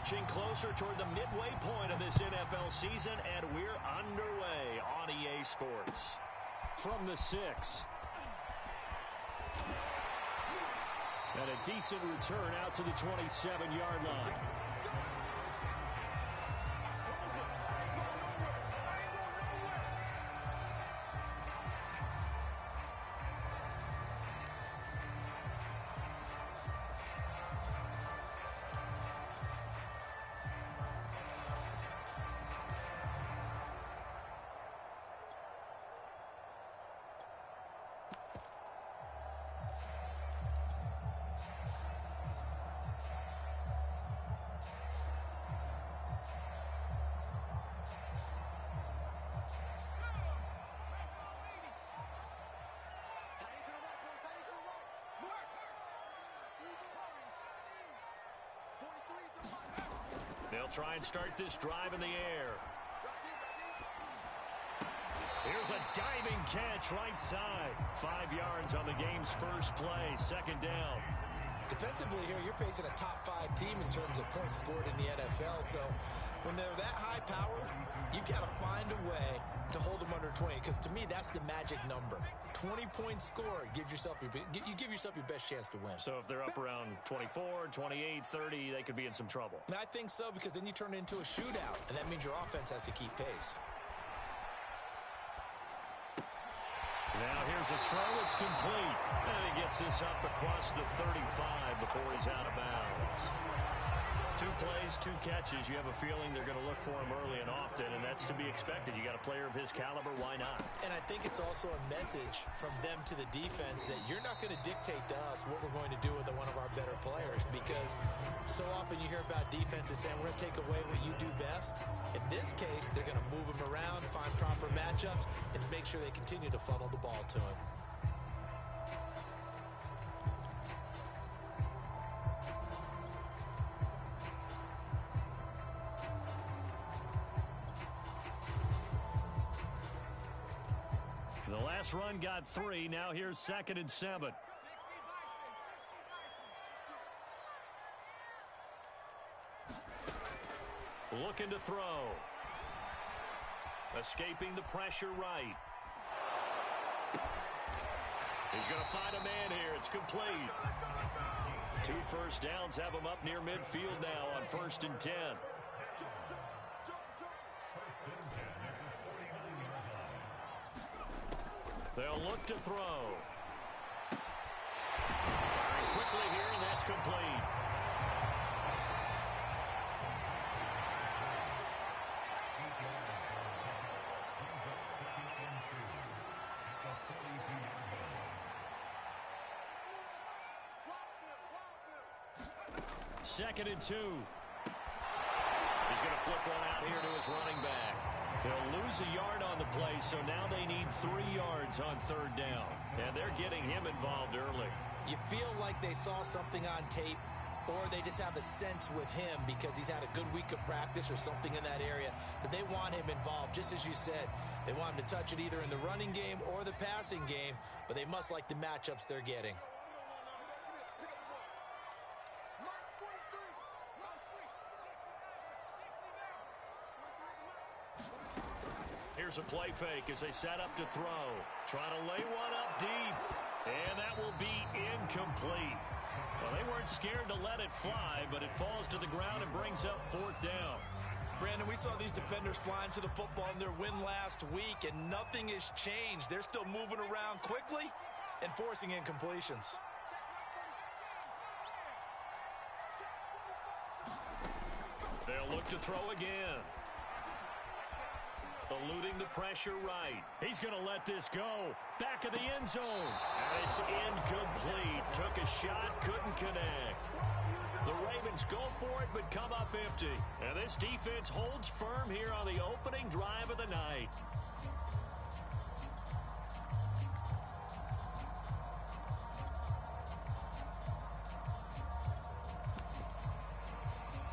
marching closer toward the midway point of this NFL season, and we're underway on EA Sports. From the 6. And a decent return out to the 27-yard line. They'll try and start this drive in the air. Here's a diving catch right side. 5 yards on the game's first play. Second down. Defensively here, you're facing a top 5 team in terms of points scored in the NFL. So when they're that high powered, you've got to find a way to hold them under 20. Because to me, that's the magic number. 20-point score gives yourself you give yourself your best chance to win. So if they're up around 24, 28, 30, they could be in some trouble. And I think so, because then you turn it into a shootout, and that means your offense has to keep pace. Now here's a throw. It's complete. And he gets this up across the 35 before he's out of bounds. 2 plays, 2 catches. You have a feeling they're going to look for him early and often, and that's to be expected. You got a player of his caliber, why not? And I think it's also a message from them to the defense that you're not going to dictate to us what we're going to do with one of our better players, because so often you hear about defenses saying we're going to take away what you do best. In this case, they're going to move him around, find proper matchups, and make sure they continue to funnel the ball to him. The last run got 3. Now here's 2nd and 7. Looking to throw. Escaping the pressure right. He's going to find a man here. It's complete. 2 first downs have him up near midfield now on 1st and 10. They'll look to throw. Firing quickly here, and that's complete. Second and 2. He's going to flip one out here to his running back. They'll lose a yard on the play, so now they need 3 yards on 3rd down. And they're getting him involved early. You feel like they saw something on tape, or they just have a sense with him because he's had a good week of practice or something in that area that they want him involved. Just as you said, they want him to touch it either in the running game or the passing game, but they must like the matchups they're getting. Here's a play fake as they set up to throw. Trying to lay one up deep. And that will be incomplete. Well, they weren't scared to let it fly, but it falls to the ground and brings up 4th down. Brandon, we saw these defenders flying to the football in their win last week, and nothing has changed. They're still moving around quickly and forcing incompletions. They'll look to throw again. Eluding the pressure right. He's going to let this go. Back of the end zone. And it's incomplete. Took a shot, couldn't connect. The Ravens go for it, but come up empty. And this defense holds firm here on the opening drive of the night.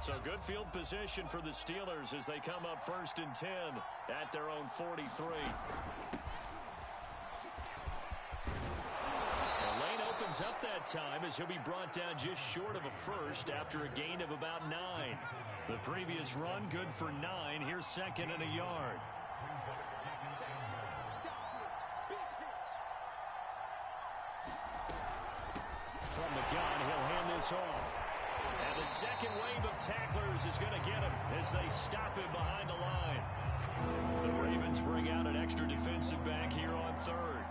So good field position for the Steelers as they come up 1st and 10 at their own 43. The lane opens up that time as he'll be brought down just short of a first after a gain of about 9. The previous run, good for 9. Here's second and a yard. From the gun, he'll hand this off. And the second wave of tacklers is going to get him as they stop him behind the line. The Ravens bring out an extra defensive back here on third.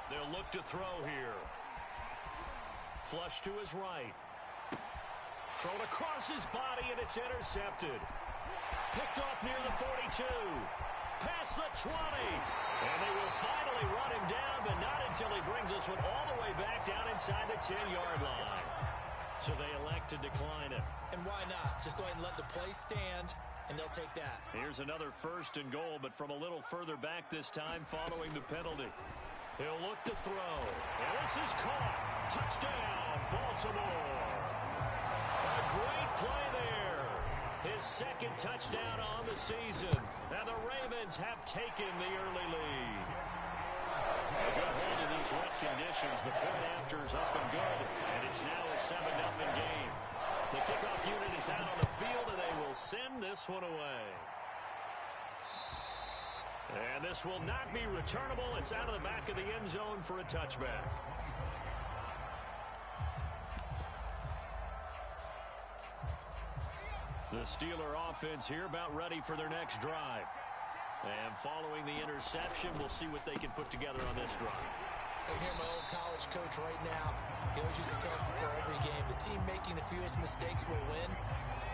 They'll look to throw here. Flush to his right. Thrown across his body, and it's intercepted. Picked off near the 42. Past the 20. And they will finally run him down, but not until he brings this one all the way back down inside the 10-yard line. So they elect to decline it. And why not? Just go ahead and let the play stand, and they'll take that. Here's another first and goal, but from a little further back this time following the penalty. He'll look to throw. And this is caught. Touchdown, Baltimore. A great play there. His second touchdown on the season. And the Ravens have taken the early lead. A good hold in these wet conditions. The point after is up and good. And it's now a 7-0 game. The kickoff unit is out on the field, and they will send this one away. And this will not be returnable. It's out of the back of the end zone for a touchback. The Steeler offense here about ready for their next drive. And following the interception, we'll see what they can put together on this drive. I hear my old college coach right now. He always used to tell us before every game, the team making the fewest mistakes will win.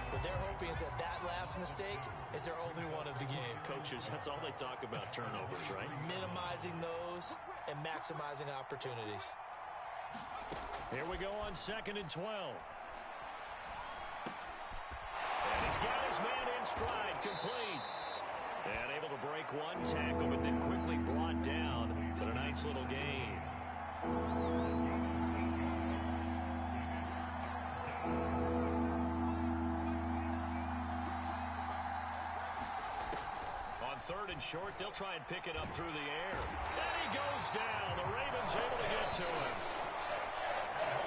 What they're hoping is that last mistake is their only one of the game. Coaches, that's all they talk about, turnovers, right? Minimizing those and maximizing opportunities. Here we go on 2nd and 12. And he's got his man in stride, complete. And able to break one tackle, but then quickly brought down. But a nice little gain. On 3rd and short, they'll try and pick it up through the air. And he goes down. The Ravens able to get to him.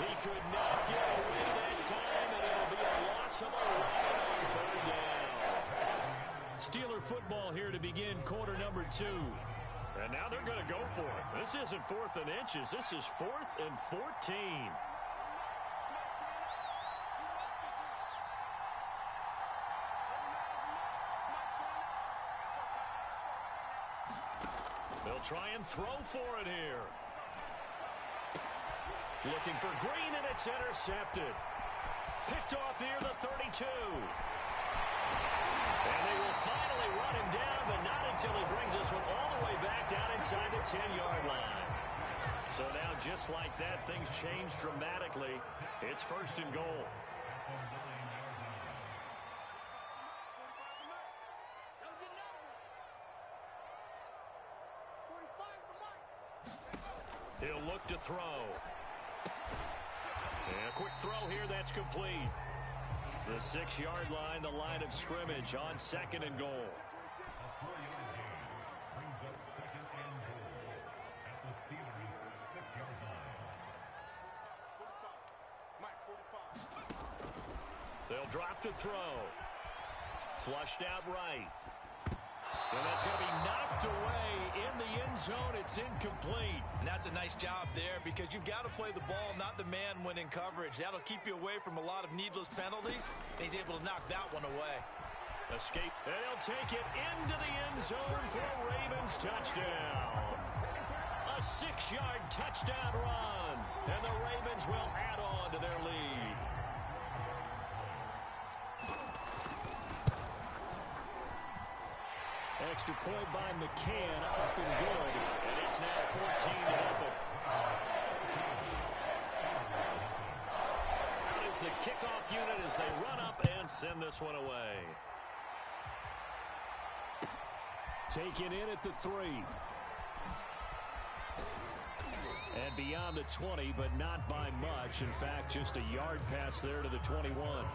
He could not get away that time, and it'll be a loss of 11 on 3rd down. Steeler football here to begin quarter number 2. And now they're going to go for it. This isn't 4th and inches. This is 4th and 14. They'll try and throw for it here. Looking for Green, and it's intercepted. Picked off near the 32. And they will finally run him down, but not until he brings this one all the way back down inside the 10-yard line. So now, just like that, things change dramatically. It's 1st and goal. He'll look to throw. And a quick throw here, that's complete. The 6-yard line, the line of scrimmage on 2nd and goal. They'll drop to throw. Flushed out right. And that's going to be knocked away in the end zone. It's incomplete. And that's a nice job there because you've got to play the ball, not the man when in coverage. That'll keep you away from a lot of needless penalties. And he's able to knock that one away. Escape. And he'll take it into the end zone for a Ravens touchdown. A 6-yard touchdown run. And the Ravens will add on to their lead. Extra point by McCann, up and good. And it's now 14-0. Out is the kickoff unit as they run up and send this one away. Taken in at the 3. And beyond the 20, but not by much. In fact, just a yard pass there to the 21.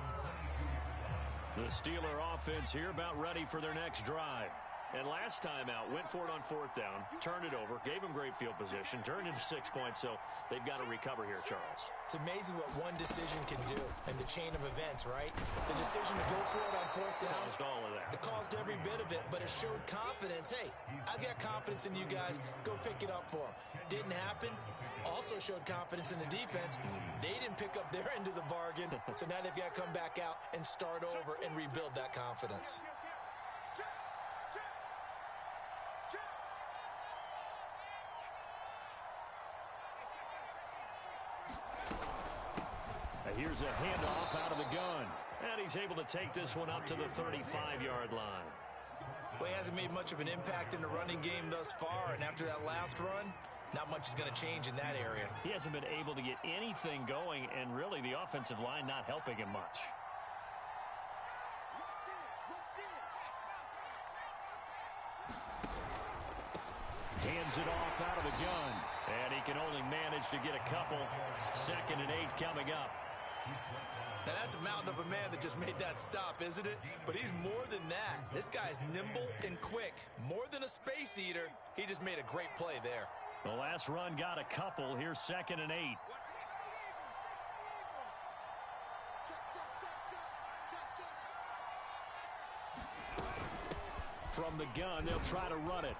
The Steeler offense here about ready for their next drive. And last time out, went for it on fourth down, turned it over, gave him great field position, turned into 6 points, so they've got to recover here, Charles. It's amazing what one decision can do in the chain of events, right? The decision to go for it on fourth down. Caused all of that. It caused every bit of it, but it showed confidence. Hey, I've got confidence in you guys. Go pick it up for them. Didn't happen. Also showed confidence in the defense. They didn't pick up their end of the bargain, so now they've got to come back out and start over and rebuild that confidence. Here's a handoff out of the gun. And he's able to take this one up to the 35-yard line. Well, he hasn't made much of an impact in the running game thus far, and after that last run, not much is going to change in that area. He hasn't been able to get anything going, and really the offensive line not helping him much. Hands it off out of the gun. And he can only manage to get a couple. 2nd and 8 coming up. Now, that's a mountain of a man that just made that stop, isn't it? But he's more than that. This guy's nimble and quick. More than a space eater. He just made a great play there. The last run got a couple. Here's 2nd and 8. From the gun, they'll try to run it.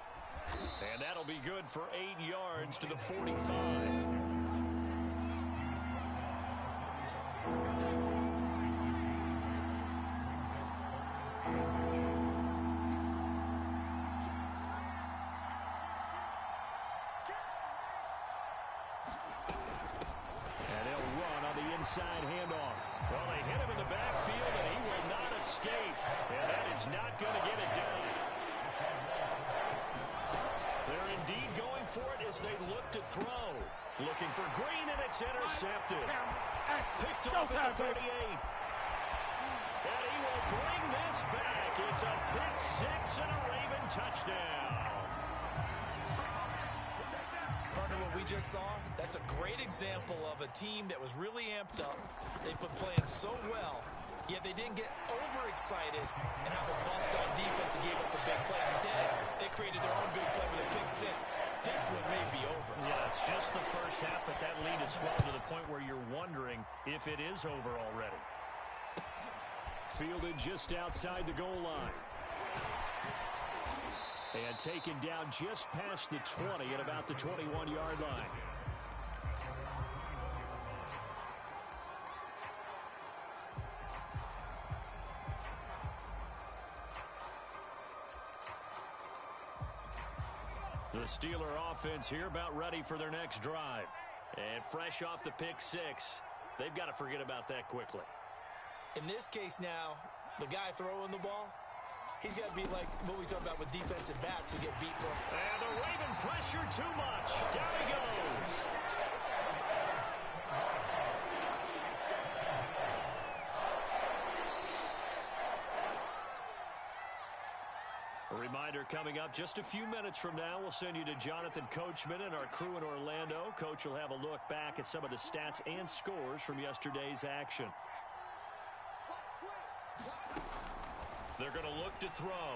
And that'll be good for 8 yards to the 45. Inside handoff. Well, they hit him in the backfield, and he will not escape. And that is not going to get it done. They're indeed going for it as they look to throw. Looking for Green, and it's intercepted. Picked off at the 38. And he will bring this back. It's a pick six and a Raven touchdown. What we just saw, that's a great example of a team that was really amped up. They've been playing so well, yet they didn't get overexcited and have a bust on defense and gave up a big play. Instead, they created their own good play with a pick six. This one may be over. Yeah, it's just the first half, but that lead is swelled to the point where you're wondering if it is over already. Fielded just outside the goal line. And taken down just past the 20 at about the 21-yard line. The Steeler offense here about ready for their next drive. And fresh off the pick six, they've got to forget about that quickly. In this case now, the guy throwing the ball, he's got to be like what we talk about with defensive backs who get beat from. And the Raven pressure too much. Down he goes. A reminder coming up just a few minutes from now, we'll send you to Jonathan Coachman and our crew in Orlando. Coach will have a look back at some of the stats and scores from yesterday's action. They're going to look to throw.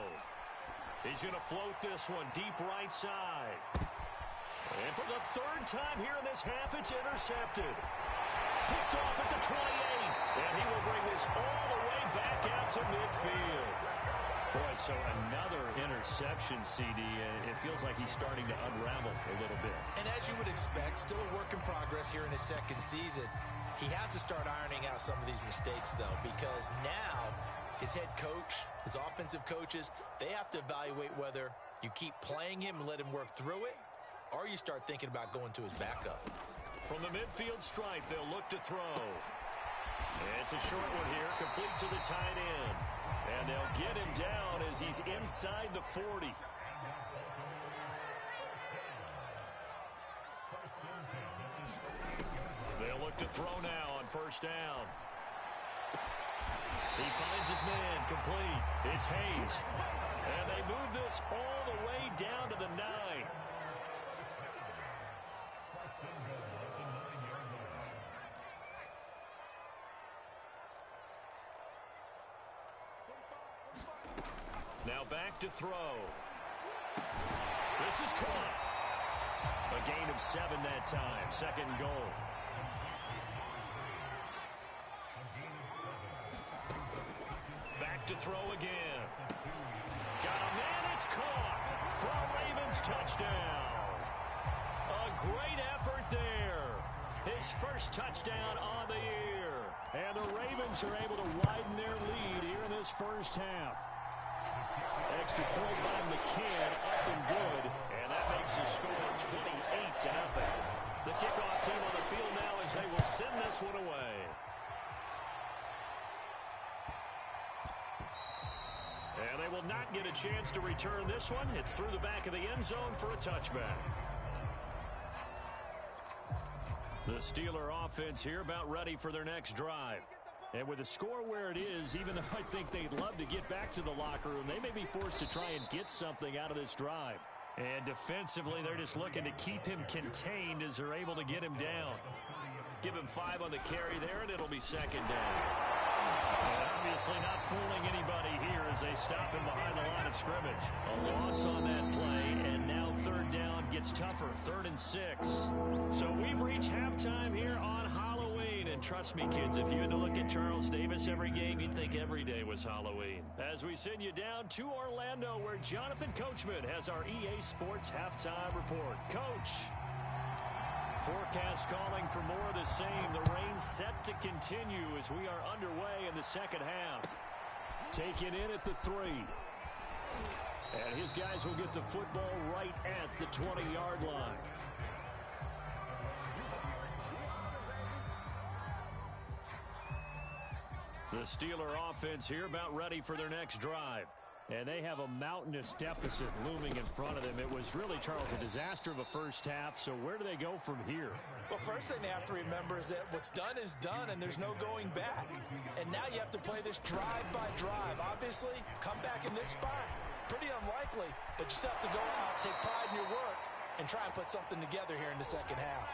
He's going to float this one deep right side. And for the third time here in this half, it's intercepted. Picked off at the 28. And he will bring this all the way back out to midfield. Boy, so another interception, CD. It feels like he's starting to unravel a little bit. And as you would expect, still a work in progress here in his second season. He has to start ironing out some of these mistakes, though, because now his head coach, his offensive coaches, they have to evaluate whether you keep playing him and let him work through it, or you start thinking about going to his backup. From the midfield stripe, they'll look to throw. It's a short one here, complete to the tight end. And they'll get him down as he's inside the 40. They'll look to throw now on first down. He finds his man, complete. It's Hayes. And they move this all the way down to the 9. Now back to throw. This is caught. A gain of 7 that time. Second and goal. Back to throw again. Got a man. It's caught for a Ravens touchdown. A great effort there. His first touchdown on the year. And the Ravens are able to widen their lead here in this first half. Extra point by McCann, up and good. And that makes the score 28-0. The kickoff team on the field now as they will send this one away. And they will not get a chance to return this one. It's through the back of the end zone for a touchback. The Steeler offense here about ready for their next drive. And with the score where it is, even though I think they'd love to get back to the locker room, they may be forced to try and get something out of this drive. And defensively, they're just looking to keep him contained as they're able to get him down. Give him 5 on the carry there, and it'll be second down. And obviously not fooling anybody here as they stop him behind the line of scrimmage. A loss on that play, and now third down gets tougher, 3rd and 6. So we've reached halftime here on Halloween. And trust me, kids, if you had to look at Charles Davis every game, you'd think every day was Halloween. As we send you down to Orlando, where Jonathan Coachman has our EA Sports Halftime Report. Coach. Forecast calling for more of the same. The rain set to continue as we are underway in the second half. Taken in at the 3. And his guys will get the football right at the 20-yard line. The Steeler offense here about ready for their next drive. And they have a mountainous deficit looming in front of them. It was really, Charles, a disaster of a first half. So where do they go from here? Well, first thing they have to remember is that what's done is done, and there's no going back. And now you have to play this drive by drive. Obviously, come back in this spot. Pretty unlikely, but you still have to go out, take pride in your work, and try and put something together here in the second half.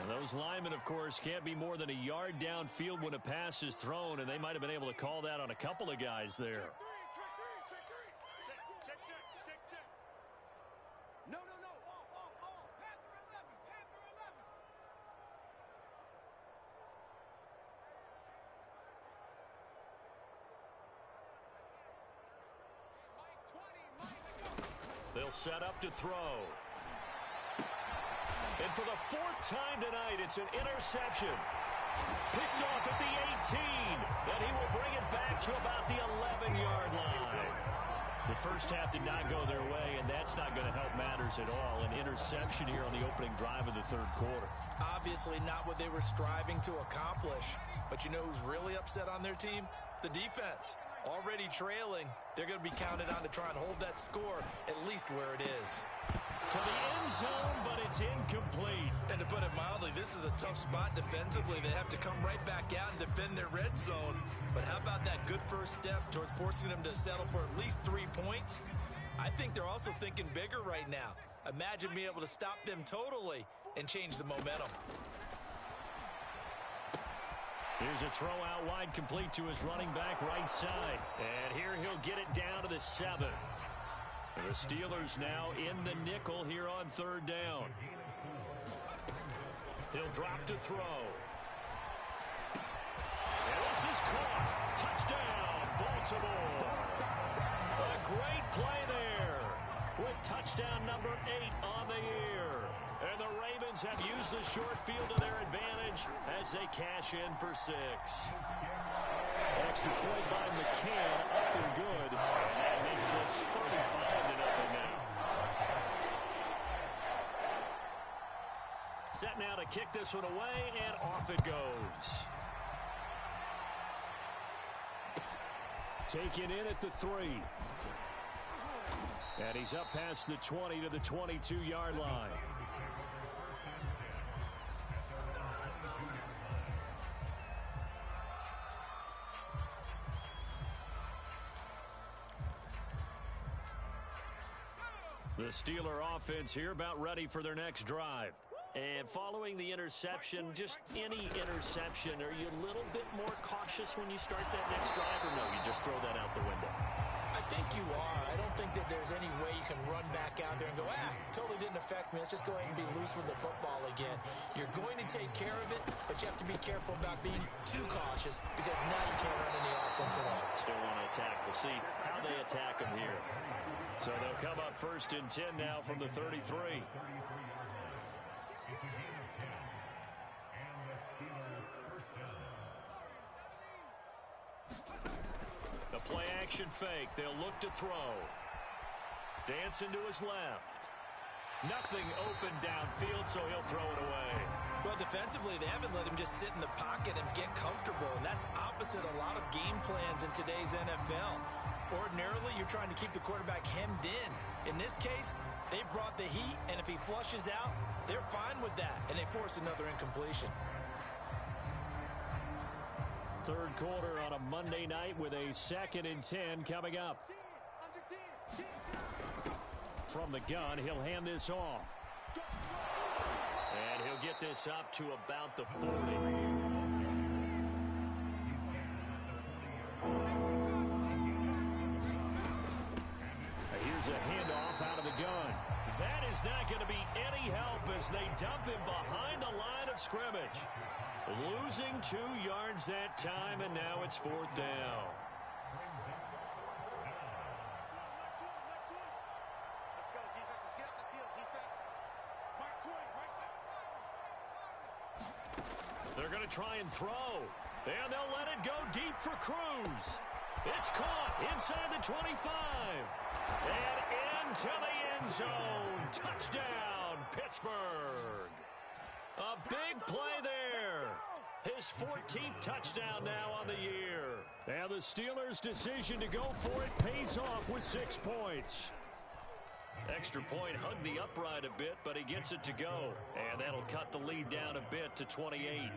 And those linemen, of course, can't be more than a yard downfield when a pass is thrown, and they might have been able to call that on a couple of guys there. They'll set up to throw. And for the 4th time tonight, it's an interception. Picked off at the 18. And he will bring it back to about the 11-yard line. The first half did not go their way, and that's not going to help matters at all. An interception here on the opening drive of the 3rd quarter. Obviously not what they were striving to accomplish. But you know who's really upset on their team? The defense. Already trailing, they're going to be counted on to try and hold that score at least where it is. To the end zone, but it's incomplete. And to put it mildly, this is a tough spot defensively. They have to come right back out and defend their red zone. But how about that good first step towards forcing them to settle for at least 3 points? I think they're also thinking bigger right now. Imagine being able to stop them totally and change the momentum. Here's a throw out wide, complete to his running back right side. And here he'll get it down to the 7. The Steelers now in the nickel here on 3rd down. He'll drop to throw. And this is caught. Touchdown, Baltimore. A great play there with touchdown number 8 on the year. And the Ravens have used the short field to their advantage as they cash in for 6. Extra point by McCann, up and good. And that makes this 35-0 now. Set now to kick this one away, and off it goes. Taken in at the 3. And he's up past the 20 to the 22-yard line. The Steeler offense here about ready for their next drive. And following the interception, just any interception, are you a little bit more cautious when you start that next drive, or no, you just throw that out the window? I think you are. I don't think that there's any way you can run back out there and go, totally didn't affect me. Let's just go ahead and be loose with the football again. You're going to take care of it, but you have to be careful about being too cautious because now you can't run any offense at all. Still want to attack. We'll see how they attack them here. So they'll come up 1st and 10 now from the 33. The play action fake. They'll look to throw. Dancing to his left. Nothing open downfield, so he'll throw it away. Well, defensively, they haven't let him just sit in the pocket and get comfortable, and that's opposite a lot of game plans in today's NFL. Ordinarily, you're trying to keep the quarterback hemmed in. In this case, they brought the heat, and if he flushes out, they're fine with that, and they force another incompletion. Third quarter on a Monday night with a 2nd and 10 coming up. From the gun, he'll hand this off. And he'll get this up to about the 40. Here's a handoff out of the gun. That is not going to be any help as they dump him behind the line of scrimmage. Losing 2 yards that time, and now it's 4th down. Let's go, defense. Let's get off the field, defense. Mark 20, right side. They're going to try and throw. And they'll let it go deep for Cruz. It's caught inside the 25. And into the end zone. Touchdown, Pittsburgh. A big play there. His 14th touchdown now on the year. And the Steelers' decision to go for it pays off with 6 points. Extra point hugged the upright a bit, but he gets it to go. And that'll cut the lead down a bit to 28.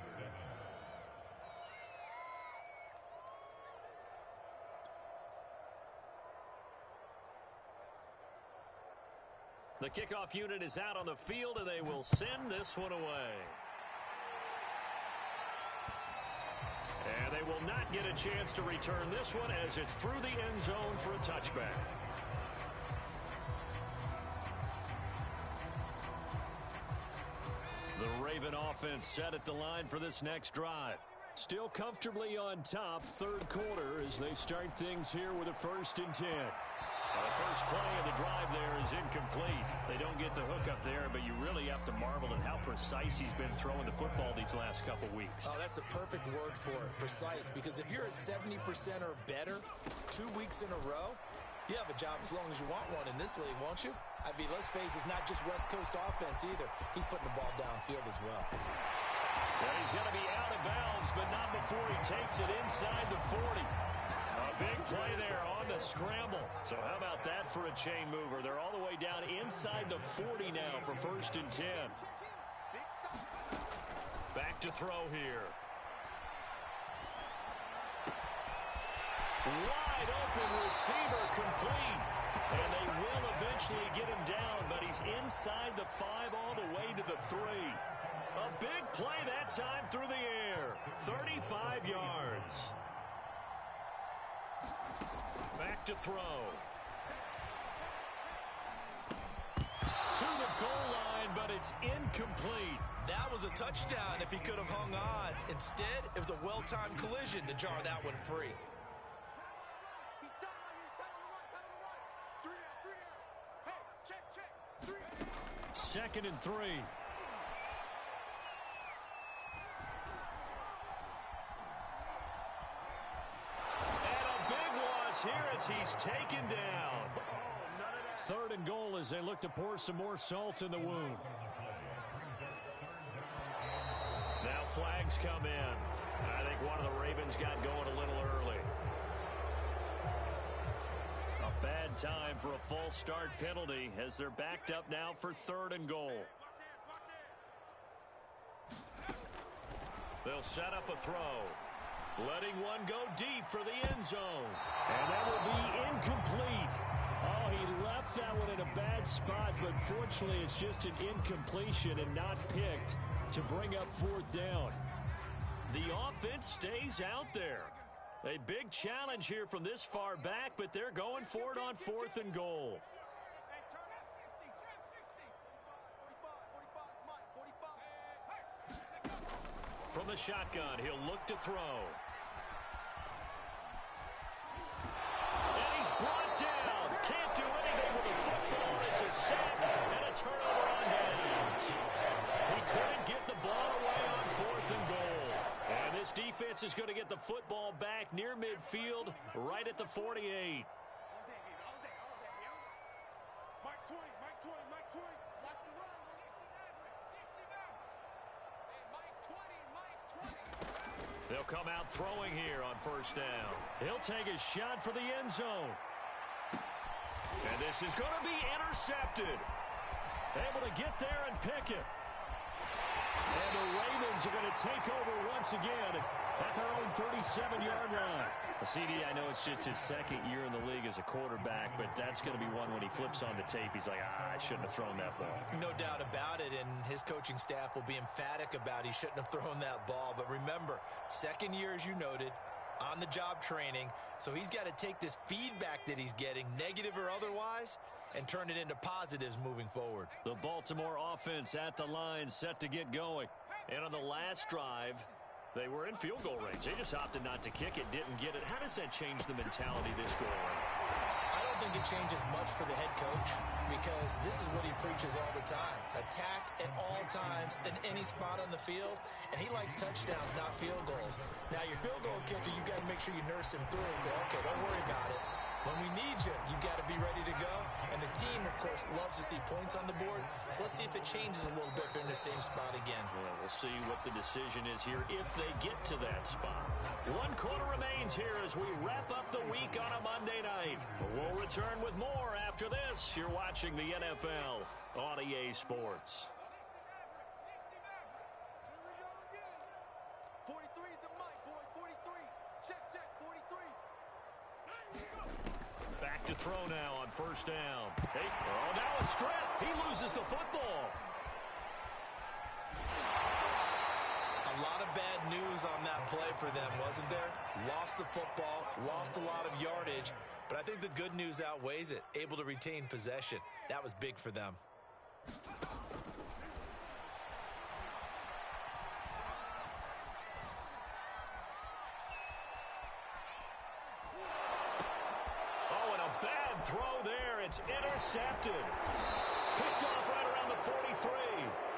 The kickoff unit is out on the field, and they will send this one away. And they will not get a chance to return this one as it's through the end zone for a touchback. The Raven offense set at the line for this next drive. Still comfortably on top, third quarter as they start things here with a 1st and 10. The first play of the drive there is incomplete. They don't get the hook up there, but you really have to marvel at how precise he's been throwing the football these last couple weeks. Oh, that's the perfect word for it, precise, because if you're at 70% or better 2 weeks in a row, you have a job as long as you want one in this league, won't you? I mean, let's face it, it's not just West Coast offense either. He's putting the ball downfield as well. Well, he's going to be out of bounds, but not before he takes it inside the 40. A big play there on the scramble. So how about that for a chain mover? They're all the way down inside the 40 now for 1st and 10. Back to throw here. Wide open receiver complete. And they will eventually get him down, but he's inside the 5 all the way to the 3. A big play that time through the air. 35 yards. Back to throw. To the goal line, but it's incomplete. That was a touchdown if he could have hung on. Instead, it was a well-timed collision to jar that one free. Second and 3. Here as he's taken down. 3rd and goal as they look to pour some more salt in the wound. Now flags come in. I think one of the Ravens got going a little early. A bad time for a false start penalty as they're backed up now for 3rd and goal. They'll set up a throw. Letting one go deep for the end zone. And that will be incomplete. Oh, he left that one in a bad spot, but fortunately it's just an incompletion and not picked to bring up 4th down. The offense stays out there. A big challenge here from this far back, but they're going for it on 4th and goal. From the shotgun, he'll look to throw. And he's brought down. Can't do anything with the football. It's a sack and a turnover on downs. He couldn't get the ball away on 4th and goal. And this defense is going to get the football back near midfield, right at the 48. They'll come out throwing here on 1st down. He'll take a shot for the end zone. And this is going to be intercepted. Able to get there and pick it. And the Ravens are going to take over once again at their own 37-yard line. CD, I know it's just his 2nd year in the league as a quarterback, but that's going to be one when he flips on the tape. He's like, I shouldn't have thrown that ball. No doubt about it, and his coaching staff will be emphatic about he shouldn't have thrown that ball. But remember, 2nd year, as you noted, on-the-job training, so he's got to take this feedback that he's getting, negative or otherwise, and turn it into positives moving forward. The Baltimore offense at the line, set to get going. And on the last drive, they were in field goal range. They just opted not to kick it, didn't get it. How does that change the mentality this go around? I don't think it changes much for the head coach because this is what he preaches all the time. Attack at all times in any spot on the field, and he likes touchdowns, not field goals. Now, your field goal kicker, you got to make sure you nurse him through and say, okay, don't worry about it. When we need you, you've got to be ready to go. And the team, of course, loves to see points on the board. So let's see if it changes a little bit if they're in the same spot again. Well, we'll see what the decision is here if they get to that spot. 1 quarter remains here as we wrap up the week on a Monday night. We'll return with more after this. You're watching the NFL on EA Sports. Back to throw now on 1st down. Now a strip. He loses the football. A lot of bad news on that play for them, wasn't there? Lost the football, lost a lot of yardage, but I think the good news outweighs it. Able to retain possession. That was big for them. Throw there. It's intercepted. Picked off right around the 43.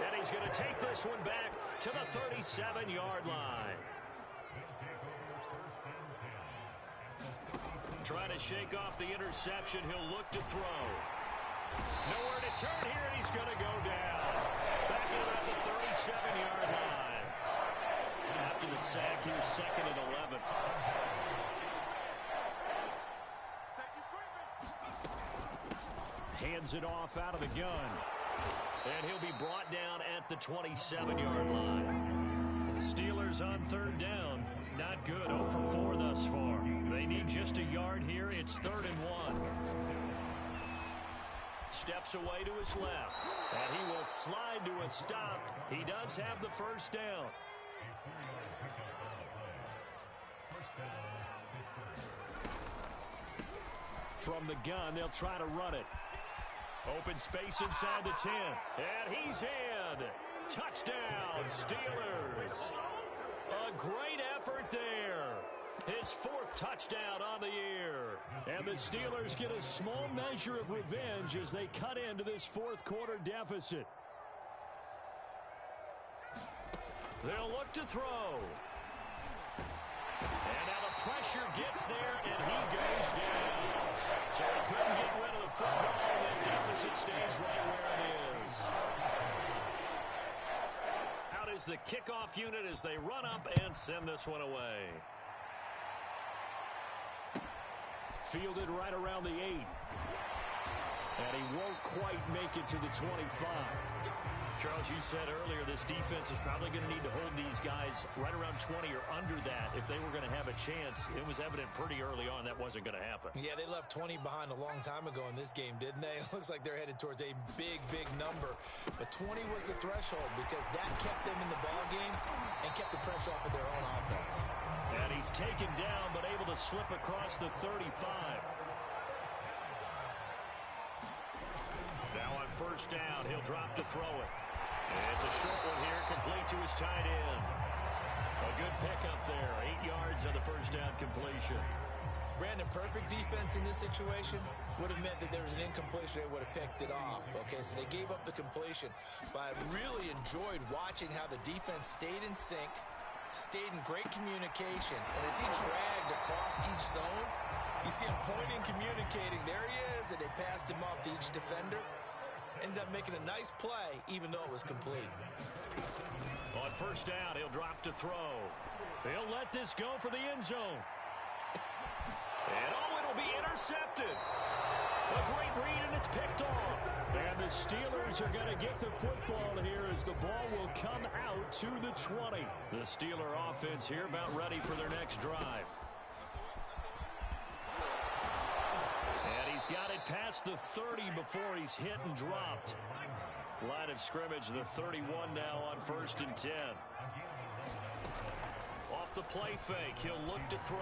And he's going to take this one back to the 37-yard line. Trying to shake off the interception. He'll look to throw. Nowhere to turn here, and he's going to go down. Back in around the 37-yard line. After the sack, here's 2nd and 11. Hands it off out of the gun. And he'll be brought down at the 27-yard line. The Steelers on 3rd down. Not good. 0 for 4 thus far. They need just a yard here. It's 3rd and 1. Steps away to his left. And he will slide to a stop. He does have the 1st down. From the gun, they'll try to run it. Open space inside the 10. And he's in. Touchdown, Steelers. A great effort there. His 4th touchdown on the year. And the Steelers get a small measure of revenge as they cut into this 4th quarter deficit. They'll look to throw. And now the pressure gets there, and he goes down. So he couldn't get rid of the football, and that deficit stays right where it is. Out is the kickoff unit as they run up and send this one away. Fielded right around the 8. And he won't quite make it to the 25. Charles, you said earlier this defense is probably going to need to hold these guys right around 20 or under that if they were going to have a chance. It was evident pretty early on that wasn't going to happen. Yeah, they left 20 behind a long time ago in this game, didn't they? It looks like they're headed towards a big, big number. But 20 was the threshold because that kept them in the ball game and kept the pressure off of their own offense. And he's taken down but able slip across the 35. Now on first down, he'll drop to throw it. And it's a short one here, complete to his tight end. A good pickup there, 8 yards on the first down completion. Brandon, perfect defense in this situation would have meant that there was an incompletion. They would have picked it off. Okay, so they gave up the completion. But I really enjoyed watching how the defense stayed in sync, stayed in great communication. And as he dragged across each zone, you see him pointing, communicating. There he is, and they passed him off to each defender. Ended up making a nice play, even though it was complete. On first down, he'll drop to throw. They'll let this go for the end zone. And it'll be intercepted. A great read, and it's picked off. And the Steelers are going to get the football here as the ball will come out to the 20. The Steeler offense here about ready for their next drive. And he's got it past the 30 before he's hit and dropped. Line of scrimmage, the 31 now on first and 10. Off the play fake, he'll look to throw.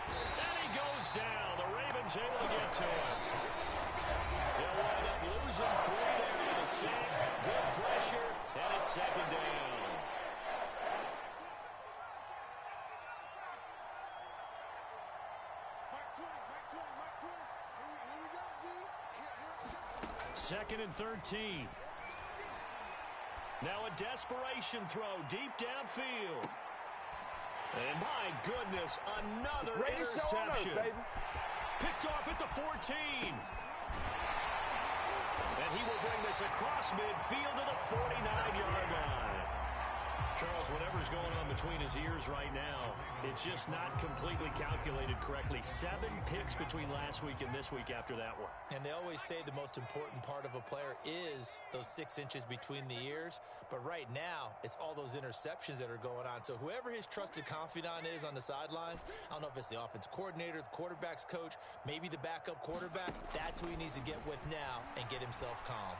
And he goes down. The Ravens able to get to him. They'll wind up losing 3 there to the sack. Good pressure, and it's second down. Second and 13. Now a desperation throw deep downfield. And my goodness, another interception. Picked off at the 14. And he will bring this across midfield to the 49-yard line. Charles, whatever's going on between his ears right now, it's just not completely calculated correctly. 7 picks between last week and this week after that one. And they always say the most important part of a player is those 6 inches between the ears. But right now, it's all those interceptions that are going on. So whoever his trusted confidant is on the sidelines, I don't know if it's the offense coordinator, the quarterback's coach, maybe the backup quarterback, that's who he needs to get with now and get himself calm.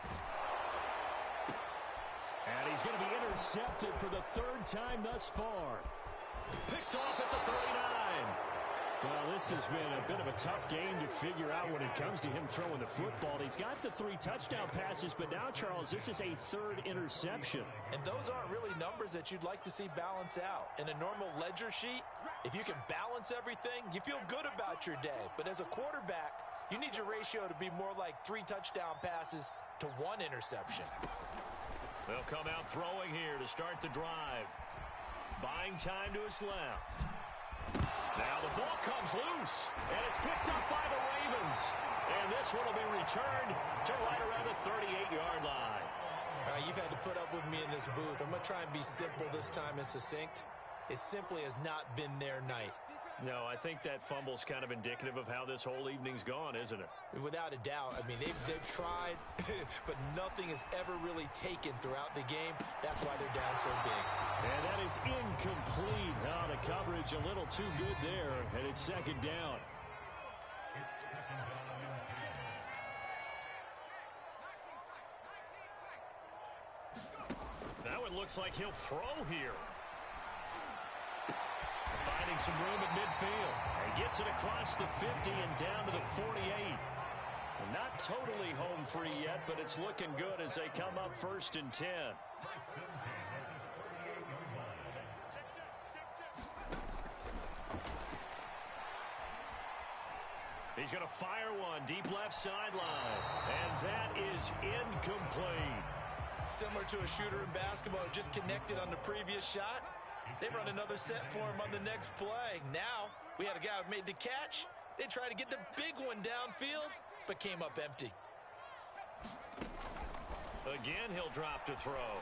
And he's going to be intercepted for the 3rd time thus far. Picked off at the 39. Well, this has been a bit of a tough game to figure out when it comes to him throwing the football. He's got the 3 touchdown passes, but now, Charles, this is a 3rd interception. And those aren't really numbers that you'd like to see balance out. In a normal ledger sheet, if you can balance everything, you feel good about your day. But as a quarterback, you need your ratio to be more like 3 touchdown passes to 1 interception. They'll come out throwing here to start the drive. Buying time to his left. Now the ball comes loose, and it's picked up by the Ravens. And this one will be returned to right around the 38-yard line. All right, you've had to put up with me in this booth. I'm going to try and be simple this time and succinct. It simply has not been their night. No, I think that fumble's kind of indicative of how this whole evening's gone, isn't it? Without a doubt. I mean, they've tried, but nothing is ever really taken throughout the game. That's why they're down so big. And that is incomplete. Oh, the coverage a little too good there, and it's second down. Now it looks like he'll throw here. Finding some room at midfield. He gets it across the 50 and down to the 48. Not totally home free yet, but it's looking good as they come up first and 10. He's going to fire one deep left sideline. And that is incomplete. Similar to a shooter in basketball who just connected on the previous shot. They run another set for him on the next play. Now, we had a guy who made the catch. They tried to get the big one downfield, but came up empty. Again, he'll drop to throw.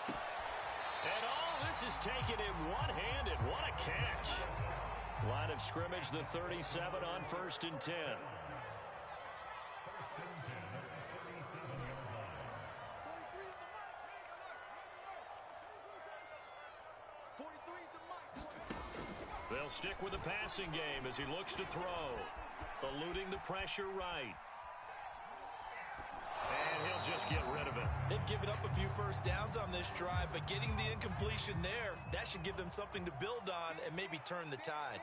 And this is taken in one-handed. What a catch. Line of scrimmage, the 37 on first and 10. They'll stick with the passing game as he looks to throw. Eluding the pressure right. And he'll just get rid of it. They've given up a few first downs on this drive, but getting the incompletion there, that should give them something to build on and maybe turn the tide.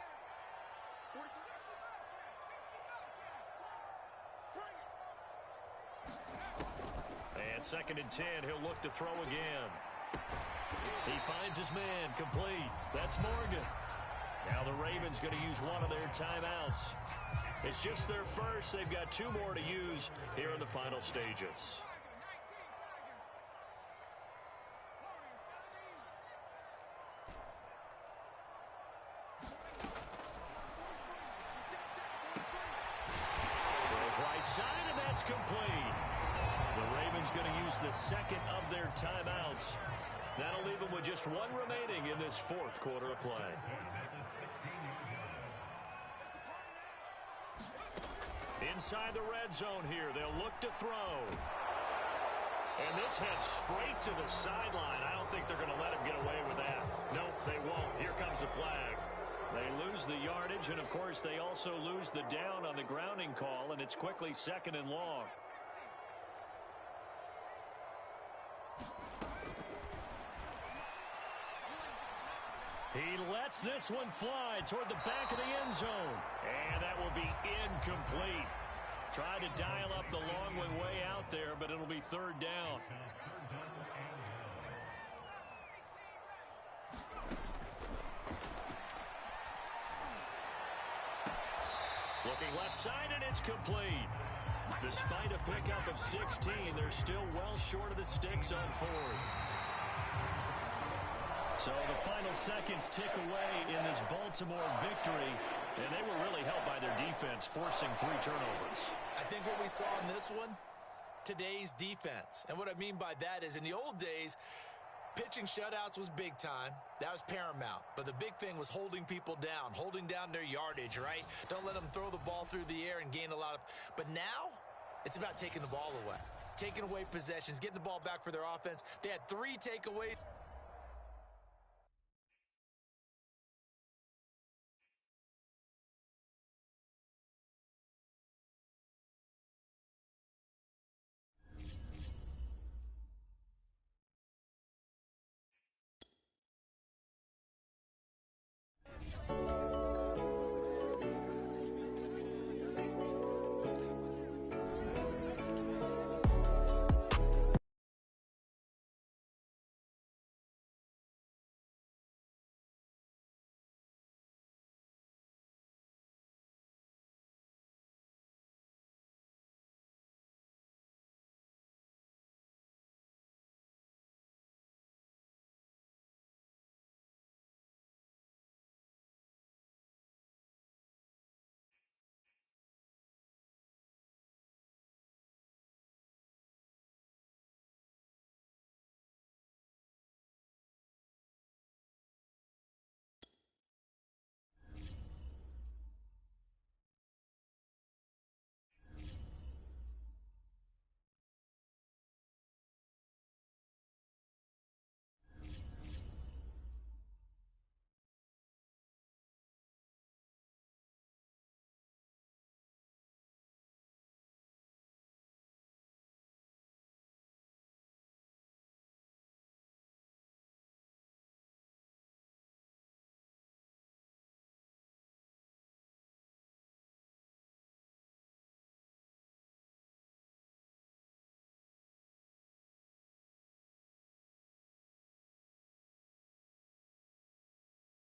And 2nd and 10, he'll look to throw again. He finds his man, complete. That's Morgan. Now the Ravens going to use one of their timeouts. It's just their first. They've got 2 more to use here in the final stages. Throws right side, and that's complete. The Ravens going to use the 2nd of their timeouts. That'll leave them with just 1 remaining in this 4th quarter of play. Inside the red zone here, they'll look to throw. And this heads straight to the sideline. I don't think they're going to let him get away with that. Nope, they won't. Here comes a flag. They lose the yardage, and of course they also lose the down on the grounding call, and it's quickly 2nd and long. He lets this one fly toward the back of the end zone. And that will be incomplete. Tried to dial up the long one way out there, but it'll be 3rd down. Looking left side, and it's complete. Despite a pickup of 16, they're still well short of the sticks on 4th. So the final seconds tick away in this Baltimore victory, and they were really helped by their defense, forcing 3 turnovers. I think what we saw in this one, today's defense. And what I mean by that is in the old days, pitching shutouts was big time. That was paramount. But the big thing was holding people down, holding down their yardage, right? Don't let them throw the ball through the air and gain a lot of... But now, it's about taking the ball away. Taking away possessions, getting the ball back for their offense. They had 3 takeaways.